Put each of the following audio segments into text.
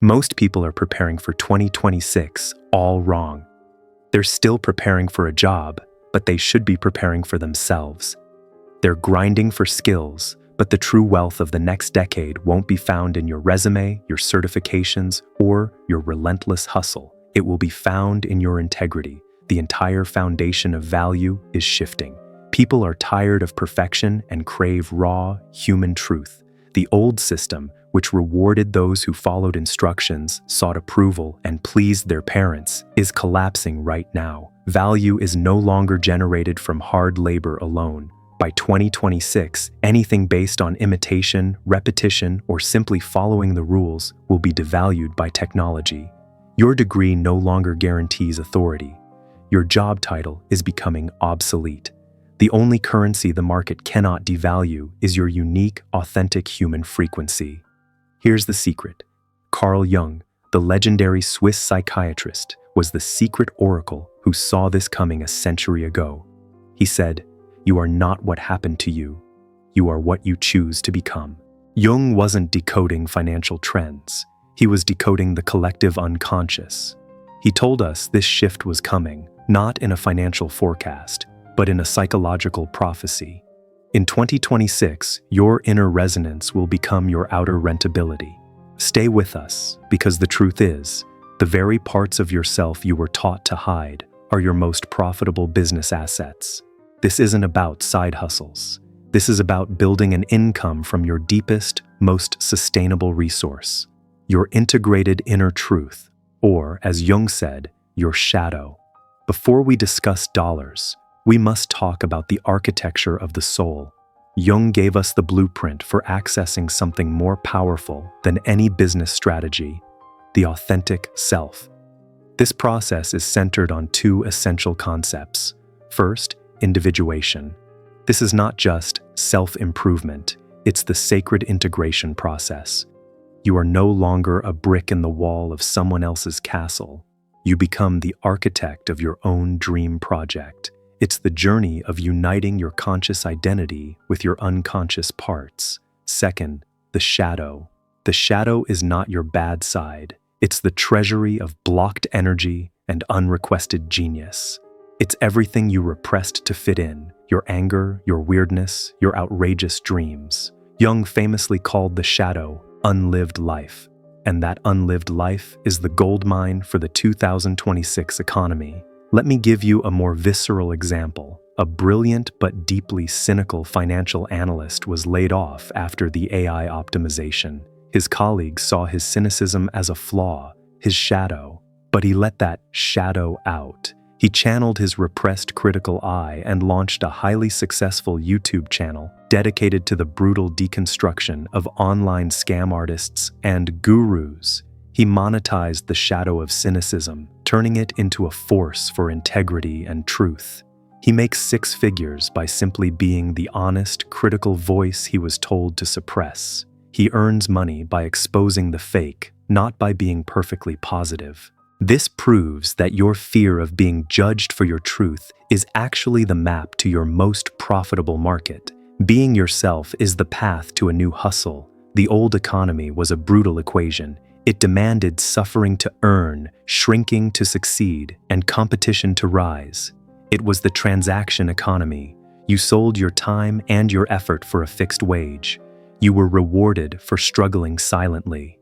Most people are preparing for 2026 all wrong. They're still preparing for a job, but they should be preparing for themselves. They're grinding for skills, but the true wealth of the next decade won't be found in your resume, your certifications, or your relentless hustle. It will be found in your integrity. The entire foundation of value is shifting. People are tired of perfection and crave raw, human truth. The old system, which rewarded those who followed instructions, sought approval, and pleased their parents, is collapsing right now. Value is no longer generated from hard labor alone. By 2026, anything based on imitation, repetition, or simply following the rules will be devalued by technology. Your degree no longer guarantees authority. Your job title is becoming obsolete. The only currency the market cannot devalue is your unique, authentic human frequency. Here's the secret. Carl Jung, the legendary Swiss psychiatrist, was the secret oracle who saw this coming a century ago. He said, "You are not what happened to you. You are what you choose to become." Jung wasn't decoding financial trends. He was decoding the collective unconscious. He told us this shift was coming, not in a financial forecast, but in a psychological prophecy. In 2026, your inner resonance will become your outer rentability. Stay with us, because the truth is, the very parts of yourself you were taught to hide are your most profitable business assets. This isn't about side hustles. This is about building an income from your deepest, most sustainable resource, your integrated inner truth, or, as Jung said, your shadow. Before we discuss dollars, we must talk about the architecture of the soul. Jung gave us the blueprint for accessing something more powerful than any business strategy, the authentic self. This process is centered on two essential concepts. First, individuation. This is not just self-improvement, it's the sacred integration process. You are no longer a brick in the wall of someone else's castle. You become the architect of your own dream project. It's the journey of uniting your conscious identity with your unconscious parts. Second, the shadow. The shadow is not your bad side. It's the treasury of blocked energy and unrequested genius. It's everything you repressed to fit in, your anger, your weirdness, your outrageous dreams. Jung famously called the shadow unlived life, and that unlived life is the gold mine for the 2026 economy. Let me give you a more visceral example. A brilliant but deeply cynical financial analyst was laid off after the AI optimization. His colleagues saw his cynicism as a flaw, his shadow, but he let that shadow out. He channeled his repressed critical eye and launched a highly successful YouTube channel dedicated to the brutal deconstruction of online scam artists and gurus. He monetized the shadow of cynicism, turning it into a force for integrity and truth. He makes six figures by simply being the honest, critical voice he was told to suppress. He earns money by exposing the fake, not by being perfectly positive. This proves that your fear of being judged for your truth is actually the map to your most profitable market. Being yourself is the path to a new hustle. The old economy was a brutal equation. It demanded suffering to earn, shrinking to succeed, and competition to rise. It was the transaction economy. You sold your time and your effort for a fixed wage. You were rewarded for struggling silently.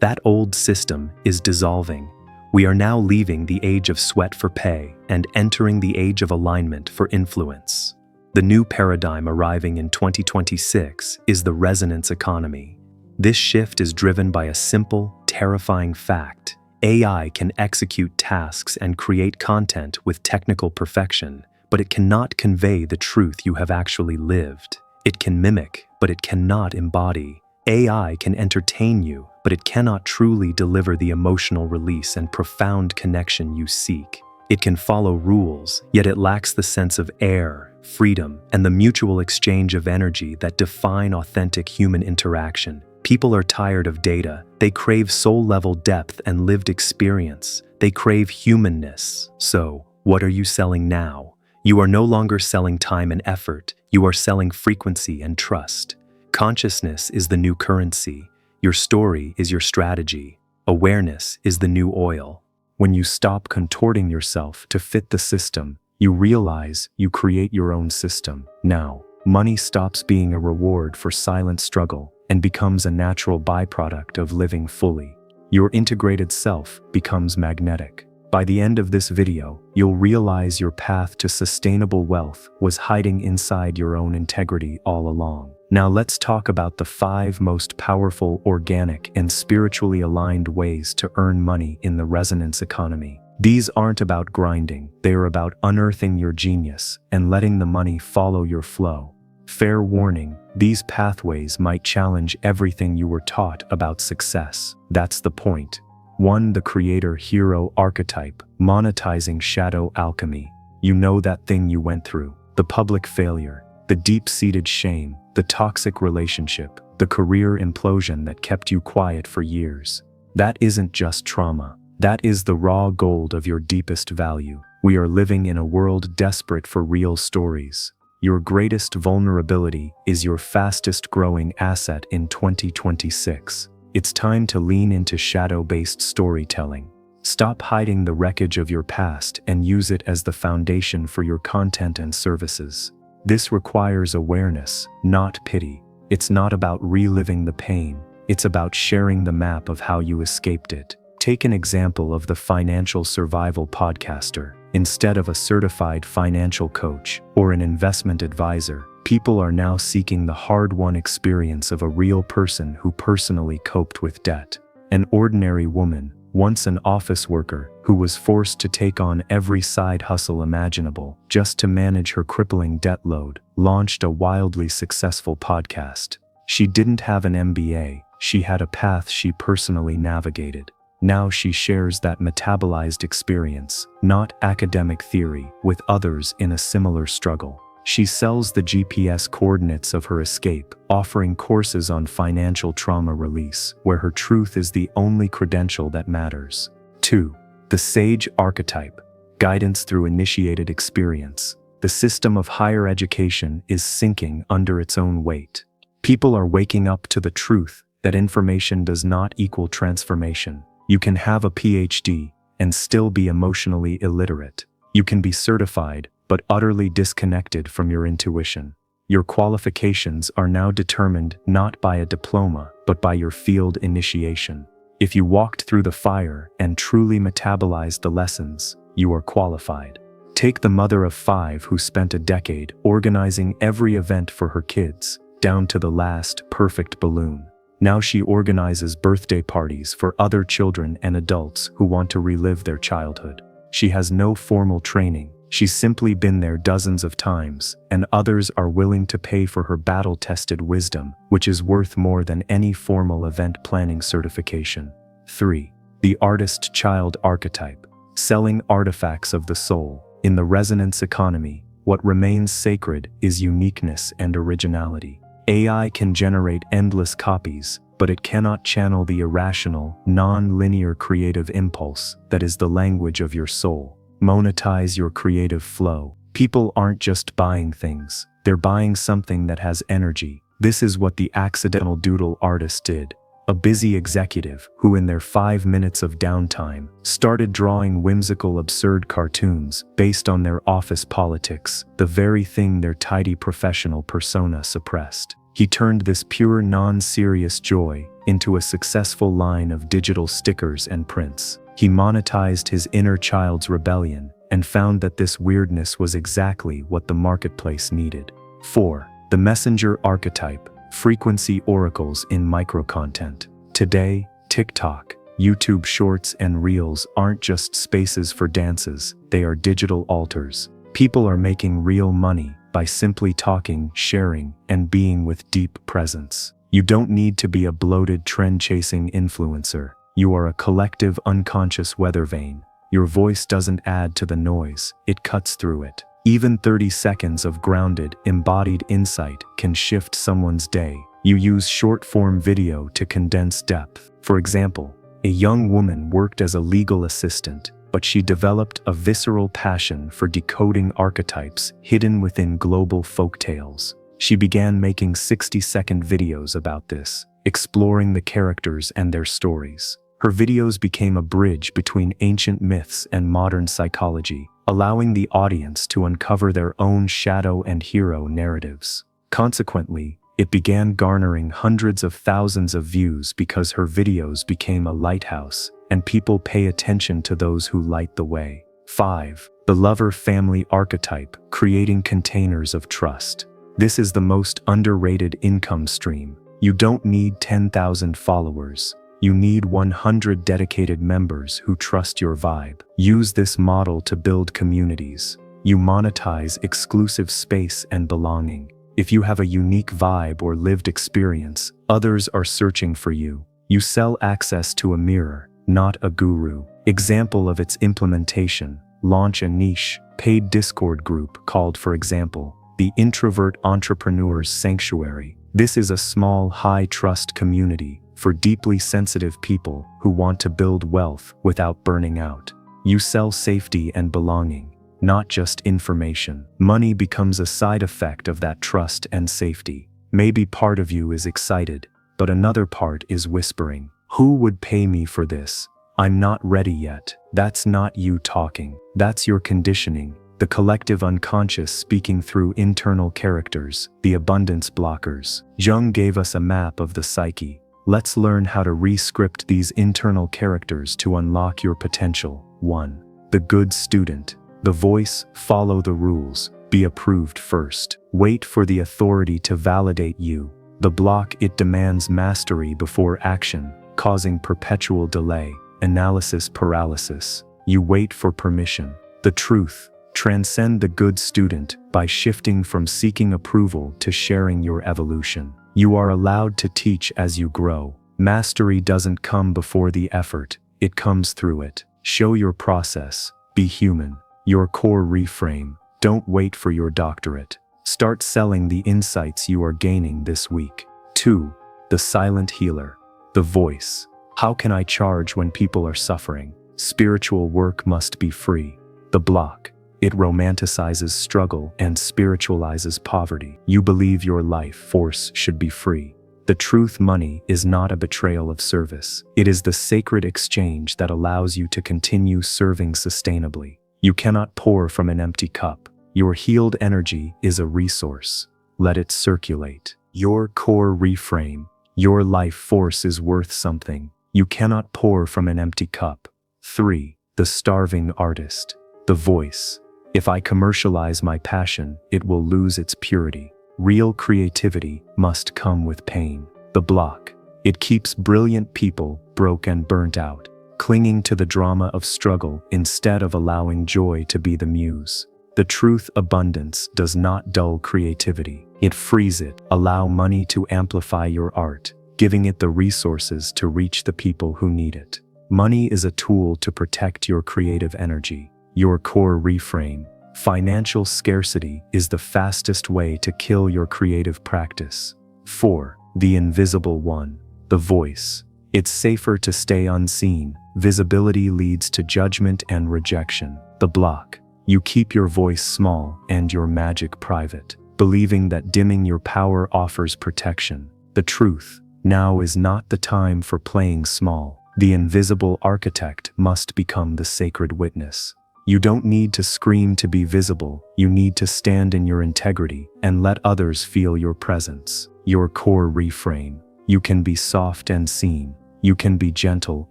That old system is dissolving. We are now leaving the age of sweat for pay and entering the age of alignment for influence. The new paradigm arriving in 2026 is the resonance economy. This shift is driven by a simple, terrifying fact. AI can execute tasks and create content with technical perfection, but it cannot convey the truth you have actually lived. It can mimic, but it cannot embody. AI can entertain you, but it cannot truly deliver the emotional release and profound connection you seek. It can follow rules, yet it lacks the sense of air, freedom, and the mutual exchange of energy that define authentic human interaction. People are tired of data. They crave soul-level depth and lived experience. They crave humanness. So, what are you selling now? You are no longer selling time and effort. You are selling frequency and trust. Consciousness is the new currency. Your story is your strategy. Awareness is the new oil. When you stop contorting yourself to fit the system, you realize you create your own system. Now, money stops being a reward for silent struggle and becomes a natural byproduct of living fully. Your integrated self becomes magnetic. By the end of this video, you'll realize your path to sustainable wealth was hiding inside your own integrity all along. Now let's talk about the 5 most powerful, organic, and spiritually aligned ways to earn money in the resonance economy. These aren't about grinding, they are about unearthing your genius and letting the money follow your flow. Fair warning, these pathways might challenge everything you were taught about success. That's the point. 1. The creator-hero archetype, monetizing shadow alchemy. You know that thing you went through, the public failure, the deep-seated shame, the toxic relationship, the career implosion that kept you quiet for years. That isn't just trauma. That is the raw gold of your deepest value. We are living in a world desperate for real stories. Your greatest vulnerability is your fastest growing asset in 2026. It's time to lean into shadow-based storytelling. Stop hiding the wreckage of your past and use it as the foundation for your content and services. This requires awareness, not pity. It's not about reliving the pain. It's about sharing the map of how you escaped it. Take an example of the financial survival podcaster. Instead of a certified financial coach or an investment advisor, people are now seeking the hard-won experience of a real person who personally coped with debt. An ordinary woman, once an office worker, who was forced to take on every side hustle imaginable just to manage her crippling debt load, launched a wildly successful podcast. She didn't have an MBA, she had a path she personally navigated. Now she shares that metabolized experience, not academic theory, with others in a similar struggle. She sells the GPS coordinates of her escape, offering courses on financial trauma release, where her truth is the only credential that matters. 2. The sage archetype, guidance through initiated experience. The system of higher education is sinking under its own weight. People are waking up to the truth that information does not equal transformation. You can have a PhD and still be emotionally illiterate. You can be certified but utterly disconnected from your intuition. Your qualifications are now determined not by a diploma, but by your field initiation. If you walked through the fire and truly metabolized the lessons, you are qualified. Take the mother of 5 who spent a decade organizing every event for her kids, down to the last perfect balloon. Now she organizes birthday parties for other children and adults who want to relive their childhood. She has no formal training. She's simply been there dozens of times, and others are willing to pay for her battle-tested wisdom, which is worth more than any formal event planning certification. 3. The artist-child archetype, selling artifacts of the soul. In the resonance economy, what remains sacred is uniqueness and originality. AI can generate endless copies, but it cannot channel the irrational, non-linear creative impulse that is the language of your soul. Monetize your creative flow. People aren't just buying things, they're buying something that has energy. This is what the accidental doodle artist did. A busy executive who in their 5 minutes of downtime started drawing whimsical absurd cartoons based on their office politics, the very thing their tidy professional persona suppressed. He turned this pure non-serious joy into a successful line of digital stickers and prints. He monetized his inner child's rebellion and found that this weirdness was exactly what the marketplace needed. 4. The messenger archetype, frequency oracles in micro-content. Today, TikTok, YouTube Shorts and Reels aren't just spaces for dances, they are digital altars. People are making real money by simply talking, sharing, and being with deep presence. You don't need to be a bloated trend-chasing influencer. You are a collective unconscious weather vane. Your voice doesn't add to the noise, it cuts through it. Even 30 seconds of grounded, embodied insight can shift someone's day. You use short-form video to condense depth. For example, a young woman worked as a legal assistant, but she developed a visceral passion for decoding archetypes hidden within global folktales. She began making 60-second videos about this, exploring the characters and their stories. Her videos became a bridge between ancient myths and modern psychology, allowing the audience to uncover their own shadow and hero narratives. Consequently, it began garnering hundreds of thousands of views because her videos became a lighthouse, and people pay attention to those who light the way. 5. The lover family archetype, creating containers of trust. This is the most underrated income stream. You don't need 10,000 followers. You need 100 dedicated members who trust your vibe. Use this model to build communities. You monetize exclusive space and belonging. If you have a unique vibe or lived experience, others are searching for you. You sell access to a mirror, not a guru. Example of its implementation: launch a niche, paid Discord group called, for example, the Introvert Entrepreneurs Sanctuary. This is a small, high-trust community for deeply sensitive people who want to build wealth without burning out. You sell safety and belonging, not just information. Money becomes a side effect of that trust and safety. Maybe part of you is excited, but another part is whispering, "Who would pay me for this? I'm not ready yet." That's not you talking. That's your conditioning, the collective unconscious speaking through internal characters, the abundance blockers. Jung gave us a map of the psyche. Let's learn how to re-script these internal characters to unlock your potential. 1. The good student. The voice: follow the rules. Be approved first. Wait for the authority to validate you. The block: it demands mastery before action, causing perpetual delay, analysis paralysis. You wait for permission. The truth: transcend the good student by shifting from seeking approval to sharing your evolution. You are allowed to teach as you grow. Mastery doesn't come before the effort, it comes through it. Show your process. Be human. Your core reframe: don't wait for your doctorate. Start selling the insights you are gaining this week. 2. The silent healer. The voice: how can I charge when people are suffering? Spiritual work must be free. The block: it romanticizes struggle and spiritualizes poverty. You believe your life force should be free. The truth: money is not a betrayal of service. It is the sacred exchange that allows you to continue serving sustainably. You cannot pour from an empty cup. Your healed energy is a resource. Let it circulate. Your core reframe: your life force is worth something. You cannot pour from an empty cup. 3. The starving artist. The voice: if I commercialize my passion, it will lose its purity. Real creativity must come with pain. The block: it keeps brilliant people broke and burnt out, clinging to the drama of struggle instead of allowing joy to be the muse. The truth: abundance does not dull creativity, it frees it. Allow money to amplify your art, giving it the resources to reach the people who need it. Money is a tool to protect your creative energy. Your core reframe: financial scarcity is the fastest way to kill your creative practice. 4. The invisible one. The voice: it's safer to stay unseen. Visibility leads to judgment and rejection. The block: you keep your voice small and your magic private, believing that dimming your power offers protection. The truth: now is not the time for playing small. The invisible architect must become the sacred witness. You don't need to scream to be visible. You need to stand in your integrity and let others feel your presence. Your core reframe: you can be soft and seen. You can be gentle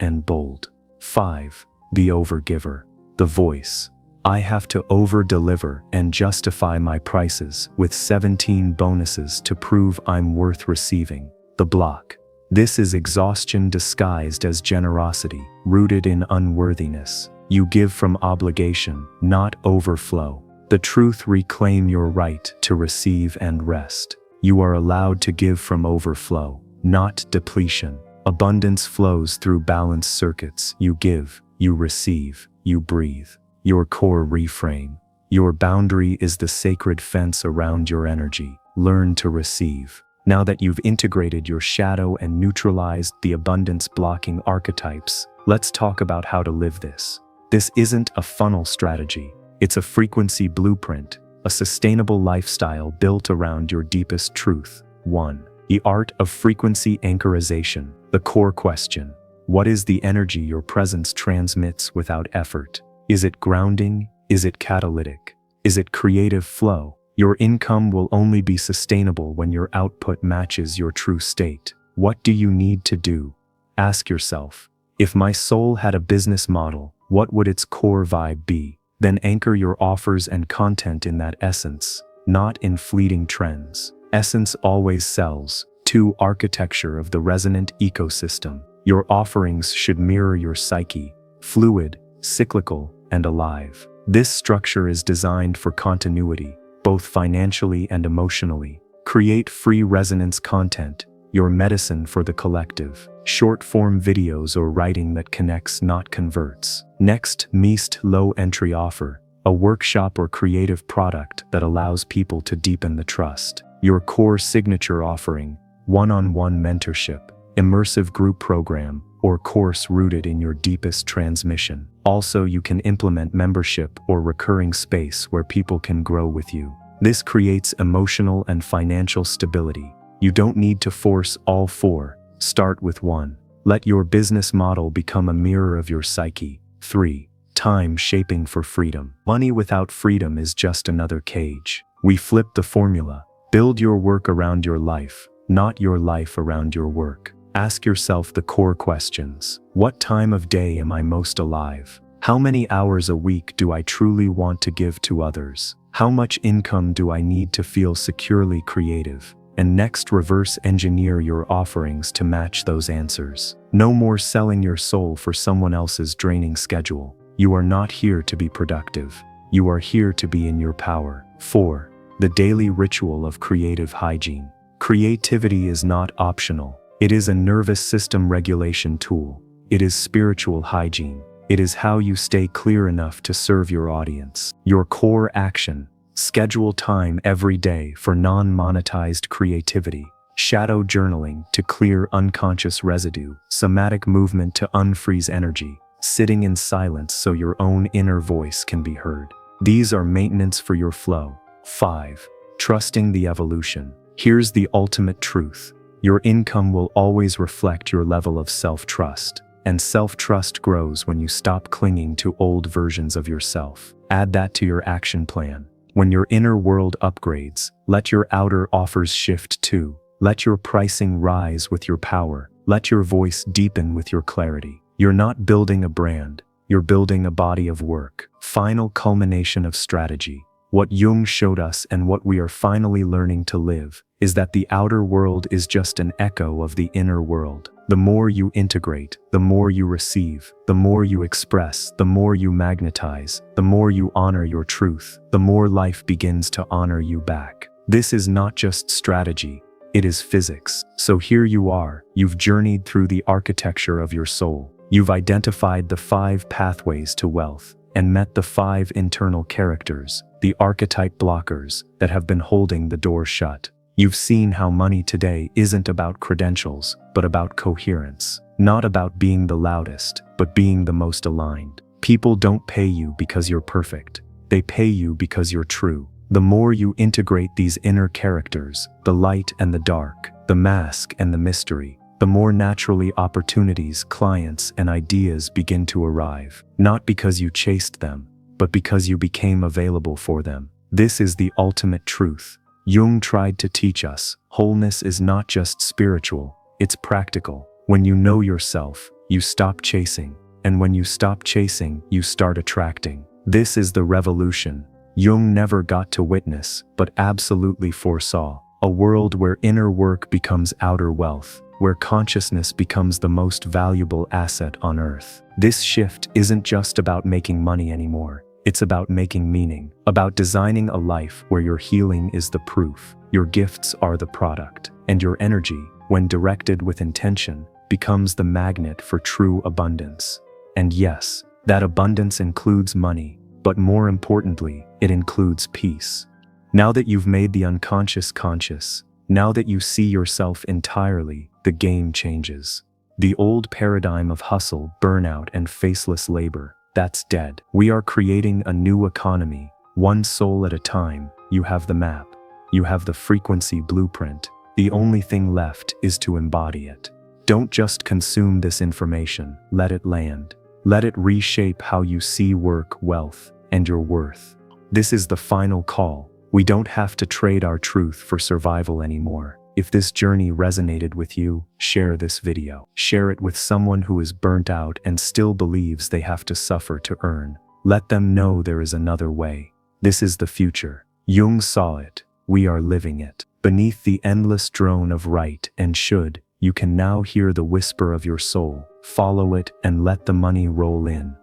and bold. 5. The overgiver. The voice: I have to over-deliver and justify my prices with 17 bonuses to prove I'm worth receiving. The block: this is exhaustion disguised as generosity, rooted in unworthiness. You give from obligation, not overflow. The truth: reclaim your right to receive and rest. You are allowed to give from overflow, not depletion. Abundance flows through balanced circuits. You give, you receive, you breathe. Your core reframe: your boundary is the sacred fence around your energy. Learn to receive. Now that you've integrated your shadow and neutralized the abundance blocking archetypes, let's talk about how to live this. This isn't a funnel strategy. It's a frequency blueprint, a sustainable lifestyle built around your deepest truth. 1. The art of frequency anchorization. The core question: What is the energy your presence transmits without effort? Is it grounding? Is it catalytic? Is it creative flow? Your income will only be sustainable when your output matches your true state. What do you need to do? Ask yourself, if my soul had a business model, what would its core vibe be? Then anchor your offers and content in that essence, not in fleeting trends. Essence always sells. 2. Architecture of the resonant ecosystem. Your offerings should mirror your psyche, fluid, cyclical, and alive. This structure is designed for continuity, both financially and emotionally. Create free resonance content, your medicine for the collective. Short-form videos or writing that connects, not converts. Next, Meest low-entry offer, a workshop or creative product that allows people to deepen the trust. Your core signature offering, one-on-one mentorship, immersive group program, or course rooted in your deepest transmission. Also, you can implement membership or recurring space where people can grow with you. This creates emotional and financial stability. You don't need to force all 4. Start with 1. Let your business model become a mirror of your psyche. 3. Time shaping for freedom. Money without freedom is just another cage. We flip the formula. Build your work around your life, not your life around your work. Ask yourself the core questions. What time of day am I most alive? How many hours a week do I truly want to give to others? How much income do I need to feel securely creative? And next, reverse engineer your offerings to match those answers. No more selling your soul for someone else's draining schedule. You are not here to be productive. You are here to be in your power. 4. The daily ritual of creative hygiene. Creativity is not optional. It is a nervous system regulation tool. It is spiritual hygiene. It is how you stay clear enough to serve your audience. Your core action. Schedule time every day for non-monetized creativity. Shadow journaling to clear unconscious residue. Somatic movement to unfreeze energy. Sitting in silence so your own inner voice can be heard. These are maintenance for your flow. 5. Trusting the evolution. Here's the ultimate truth. Your income will always reflect your level of self-trust. And self-trust grows when you stop clinging to old versions of yourself. Add that to your action plan. When your inner world upgrades, let your outer offers shift too. Let your pricing rise with your power. Let your voice deepen with your clarity. You're not building a brand. You're building a body of work. Final culmination of strategy. What Jung showed us and what we are finally learning to live is that the outer world is just an echo of the inner world. The more you integrate, the more you receive, the more you express, the more you magnetize, the more you honor your truth, the more life begins to honor you back. This is not just strategy, it is physics. So here you are, you've journeyed through the architecture of your soul. You've identified the 5 pathways to wealth and met the 5 internal characters, the archetype blockers that have been holding the door shut. You've seen how money today isn't about credentials, but about coherence. Not about being the loudest, but being the most aligned. People don't pay you because you're perfect. They pay you because you're true. The more you integrate these inner characters, the light and the dark, the mask and the mystery, the more naturally opportunities, clients, and ideas begin to arrive. Not because you chased them, but because you became available for them. This is the ultimate truth. Jung tried to teach us, wholeness is not just spiritual, it's practical. When you know yourself, you stop chasing. And when you stop chasing, you start attracting. This is the revolution. Jung never got to witness, but absolutely foresaw. A world where inner work becomes outer wealth, where consciousness becomes the most valuable asset on earth. This shift isn't just about making money anymore. It's about making meaning, about designing a life where your healing is the proof, your gifts are the product, and your energy, when directed with intention, becomes the magnet for true abundance. And yes, that abundance includes money, but more importantly, it includes peace. Now that you've made the unconscious conscious, now that you see yourself entirely, the game changes. The old paradigm of hustle, burnout, and faceless labor, that's dead. We are creating a new economy, one soul at a time. You have the map. You have the frequency blueprint. The only thing left is to embody it. Don't just consume this information, let it land. Let it reshape how you see work, wealth, and your worth. This is the final call. We don't have to trade our truth for survival anymore. If this journey resonated with you, share this video. Share it with someone who is burnt out and still believes they have to suffer to earn. Let them know there is another way. This is the future. Jung saw it. We are living it. Beneath the endless drone of right and should, you can now hear the whisper of your soul. Follow it and let the money roll in.